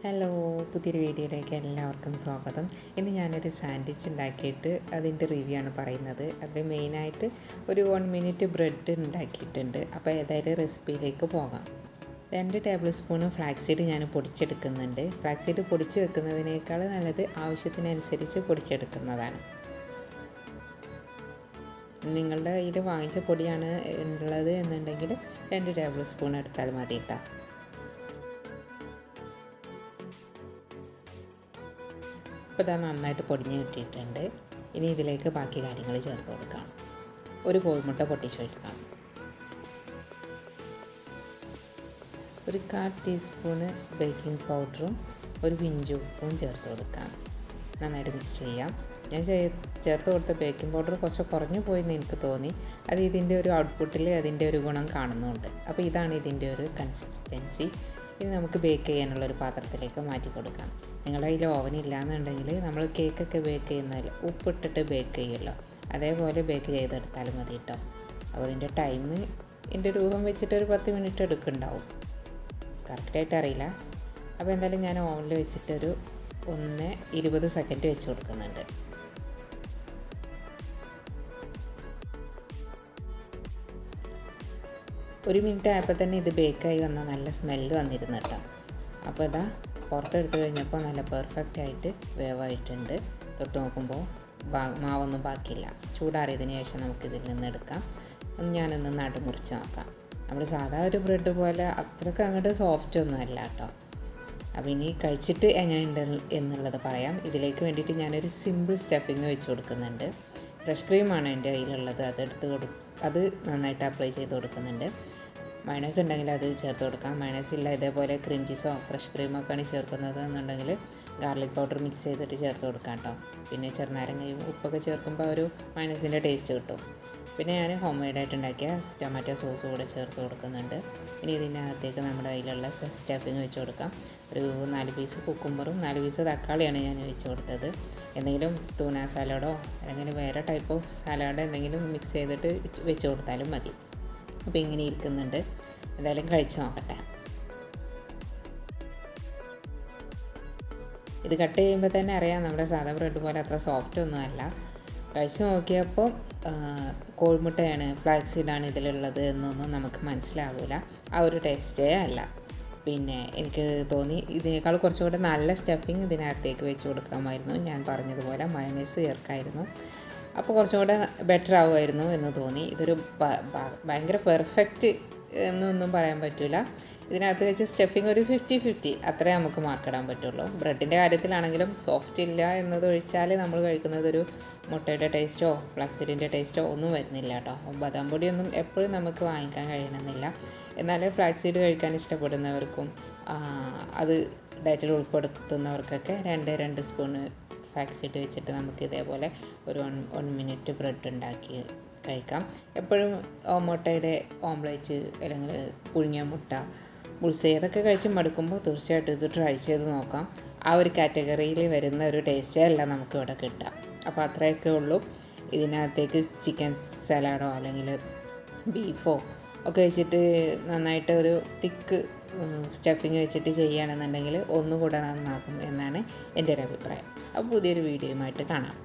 Hello, പുതിയൊരു വീഡിയോയിലേക്ക് എല്ലാവർക്കും സ്വാഗതം. ഇന്ന് ഞാനൊരു സാൻഡ്വിച്ച് ഉണ്ടാക്കിയിട്ട് അതിൻ്റെ റിവ്യൂ ആണ് പറയുന്നത്. അതിൽ മെയിനായിട്ട് ഒരു 1 മിനിറ്റ് ബ്രെഡ് ഉണ്ടാക്കിയിട്ടുണ്ട്. അപ്പോൾ ഏതായാലും റെസിപ്പിയിലേക്ക് പോകാം. 2 ടേബിൾ സ്പൂൺ ഫ്ലാക്സീഡ് ഞാൻ പൊടിച്ചെടുക്കുന്നുണ്ട്. ഫ്ലാക്സീഡ് പൊടിച്ച് വെക്കുന്നതിനേക്കാൾ നല്ലത് ആവശ്യത്തിനനുസരിച്ച് പൊടിച്ചെടുക്കുന്നതാണ്. നിങ്ങളുടെ കയ്യിൽ വാങ്ങിച്ച പൊടിയാണ് ഉള്ളത് എന്നുണ്ടെങ്കിൽ 2 ടേബിൾ സ്പൂൺ എടുത്താൽ മതി കേട്ടോ. ഇപ്പോൾ ഇത് നന്നായിട്ട് പൊടിഞ്ഞ് കിട്ടിയിട്ടുണ്ട്. ഇനി ഇതിലേക്ക് ബാക്കി കാര്യങ്ങൾ ചേർത്ത് കൊടുക്കാം. ഒരു കോഴിമുട്ട പൊട്ടിച്ചൊഴിക്കാം. ഒരു 1/4 ടീസ്പൂണ് ബേക്കിംഗ് പൗഡറും ഒരു പിഞ്ച് ഉപ്പും ചേർത്ത് കൊടുക്കാം. നന്നായിട്ട് മിക്സ് ചെയ്യാം. ഞാൻ ചേർത്ത് കൊടുത്ത ബേക്കിംഗ് പൗഡർ കുറച്ച് കുറഞ്ഞു പോയെന്ന് എനിക്ക് തോന്നി. അത് ഇതിൻ്റെ ഒരു ഔട്ട്പുട്ടിൽ അതിൻ്റെ ഒരു ഗുണം കാണുന്നുണ്ട്. അപ്പോൾ ഇതാണ് ഇതിൻ്റെ ഒരു കൺസിസ്റ്റൻസി. ഇനി നമുക്ക് ബേക്ക് ചെയ്യാനുള്ളൊരു പാത്രത്തിലേക്ക് മാറ്റി കൊടുക്കാം. നിങ്ങളുടെ കയ്യിൽ ഓവൻ ഇല്ലയെന്നുണ്ടെങ്കിൽ നമ്മൾ കേക്കൊക്കെ ബേക്ക് ചെയ്യുന്നതിൽ ഉപ്പിട്ടിട്ട് ബേക്ക് ചെയ്യുമല്ലോ, അതേപോലെ ബേക്ക് ചെയ്തെടുത്താലും മതി കേട്ടോ. അപ്പോൾ ഇതിൻ്റെ ടൈം എൻ്റെ രൂപം വെച്ചിട്ട് ഒരു 10 മിനിറ്റ് എടുക്കുന്നുണ്ടാവും, കറക്റ്റായിട്ട് അറിയില്ല. അപ്പോൾ എന്തായാലും ഞാൻ ഓവനിൽ വെച്ചിട്ടൊരു 1:20 സെക്കൻഡ് വെച്ച് കൊടുക്കുന്നുണ്ട്. ഒരു മിനിറ്റ് ആയപ്പോൾ തന്നെ ഇത് ബേക്കായി വന്ന നല്ല സ്മെല്ല് വന്നിരുന്നു കേട്ടോ. അപ്പോൾ ഇതാ പുറത്തെടുത്ത് കഴിഞ്ഞപ്പോൾ നല്ല പെർഫെക്റ്റ് ആയിട്ട് വേവായിട്ടുണ്ട്. തൊട്ട് നോക്കുമ്പോൾ മാവൊന്നും ബാക്കിയില്ല. ചൂടാറിയതിന് ശേഷം നമുക്കിതിൽ നിന്ന് എടുക്കാം. ഞാനൊന്ന് നടുമുറിച്ച് നോക്കാം. നമ്മൾ സാധാ ഒരു ബ്രെഡ് പോലെ അത്രയ്ക്ക് അങ്ങോട്ട് സോഫ്റ്റ് ഒന്നും അല്ല കേട്ടോ. അപ്പോൾ ഇനി കഴിച്ചിട്ട് എങ്ങനെയുണ്ട് എന്നുള്ളത് പറയാം. ഇതിലേക്ക് വേണ്ടിയിട്ട് ഞാനൊരു സിമ്പിൾ സ്റ്റഫിങ് വെച്ച് കൊടുക്കുന്നുണ്ട്. ഫ്രഷ് ക്രീമാണ് എൻ്റെ കയ്യിലുള്ളത്, അത് നന്നായിട്ട് അപ്ലൈ ചെയ്ത് കൊടുക്കുന്നുണ്ട്. മയണൈസ് ഉണ്ടെങ്കിൽ അത് ചേർത്ത് കൊടുക്കാം. മയണൈസ് ഇല്ല, ഇതേപോലെ ക്രീം ചീസോ ഫ്രഷ് ക്രീമൊക്കെയാണ് ചേർക്കുന്നത് എന്നുണ്ടെങ്കിൽ ഗാർലിക് പൗഡർ മിക്സ് ചെയ്തിട്ട് ചേർത്ത് കൊടുക്കാം കേട്ടോ. പിന്നെ ചെറുനാരങ്ങയും ഉപ്പൊക്കെ ചേർക്കുമ്പോൾ ഒരു മയണൈസിൻ്റെ ടേസ്റ്റ് കിട്ടും. പിന്നെ ഞാൻ ഹോം മെയ്ഡായിട്ട് ഉണ്ടാക്കിയ ടൊമാറ്റോ സോസ് കൂടെ ചേർത്ത് കൊടുക്കുന്നുണ്ട്. ഇനി ഇതിനകത്തേക്ക് നമ്മുടെ കയ്യിലുള്ള സ്റ്റഫിങ് വെച്ച് കൊടുക്കാം. ഒരു 4 പീസ് കുക്കുമ്പറും 4 പീസ് തക്കാളിയാണ് ഞാൻ വെച്ച് കൊടുത്തത്. എന്തെങ്കിലും തൂന സാലഡോ അല്ലെങ്കിൽ വേറെ ടൈപ്പ് ഓഫ് സാലഡ് എന്തെങ്കിലും മിക്സ് ചെയ്തിട്ട് വെച്ച് കൊടുത്താലും മതി. അപ്പോൾ ഇങ്ങനെ ഇരിക്കുന്നുണ്ട്. എന്തായാലും കഴിച്ച് നോക്കട്ടെ. ഇത് കട്ട് ചെയ്യുമ്പോൾ തന്നെ അറിയാം നമ്മുടെ സാധാ ബ്രെഡ് പോലെ അത്ര സോഫ്റ്റ് ഒന്നും അല്ല. കഴിച്ച് നോക്കിയപ്പോൾ കോഴിമുട്ടയാണ്, ഫ്ലാക്സീഡാണ് ഇതിലുള്ളത് എന്നൊന്നും നമുക്ക് മനസ്സിലാകില്ല. ആ ഒരു ടേസ്റ്റേ അല്ല. പിന്നെ എനിക്ക് തോന്നി ഇതിനേക്കാൾ കുറച്ചുകൂടെ നല്ല സ്റ്റഫിങ് ഇതിനകത്തേക്ക് വെച്ച് കൊടുക്കാമായിരുന്നു. ഞാൻ പറഞ്ഞതുപോലെ മയണൈസ് ചേർക്കായിരുന്നു, അപ്പോൾ കുറച്ചും കൂടെ ബെറ്റർ ആവുമായിരുന്നു എന്ന് തോന്നി. ഇതൊരു ഭയങ്കര പെർഫെക്റ്റ് എന്നൊന്നും പറയാൻ പറ്റില്ല. ഇതിനകത്ത് വെച്ച് സ്റ്റഫിങ് ഒരു 50-50 അത്രേ നമുക്ക് മാർക്കിടാൻ പറ്റുള്ളൂ. ബ്രെഡിൻ്റെ കാര്യത്തിലാണെങ്കിലും സോഫ്റ്റ് ഇല്ല എന്നതൊഴിച്ചാൽ നമ്മൾ കഴിക്കുന്നത് ഒരു മുട്ടയുടെ ടേസ്റ്റോ ഫ്ലാക്സീഡിൻ്റെ ടേസ്റ്റോ ഒന്നും വരുന്നില്ല കേട്ടോ. ബദാം പൊടിയൊന്നും എപ്പോഴും നമുക്ക് വാങ്ങിക്കാൻ കഴിയണമെന്നില്ല. എന്നാൽ ഫ്ലാക്സീഡ് കഴിക്കാൻ ഇഷ്ടപ്പെടുന്നവർക്കും അത് ഡയറ്റിൽ ഉൾപ്പെടുത്തുന്നവർക്കൊക്കെ 2 സ്പൂണ് ഫ്ലാക്സീഡ് വെച്ചിട്ട് നമുക്ക് ഇതേപോലെ ഒരു 1 മിനിറ്റ് ബ്രെഡ് ഉണ്ടാക്കി കഴിക്കാം. എപ്പോഴും മുട്ടയുടെ ഓംലേറ്റ് അല്ലെങ്കിൽ പുഴുങ്ങിയ മുട്ട ബുൾസൈ അതൊക്കെ കഴിച്ച് മടുക്കുമ്പോൾ തീർച്ചയായിട്ടും ഇത് ട്രൈ ചെയ്ത് നോക്കാം. ആ ഒരു കാറ്റഗറിയിൽ വരുന്ന ഒരു ടേസ്റ്റേ അല്ല നമുക്കിവിടെ കിട്ടുക. അപ്പോൾ അത്രയൊക്കെ ഉള്ളൂ. ഇതിനകത്തേക്ക് ചിക്കൻ സലാഡോ അല്ലെങ്കിൽ ബീഫോ ഒക്കെ വെച്ചിട്ട് നന്നായിട്ട് ഒരു തിക്ക് സ്റ്റഫിങ് വെച്ചിട്ട് ചെയ്യുകയാണെന്നുണ്ടെങ്കിൽ ഒന്നുകൂടെ നന്നാക്കും എന്നാണ് എൻ്റെ ഒരു അഭിപ്രായം. അപ്പോൾ പുതിയൊരു വീഡിയോയുമായിട്ട് കാണാം.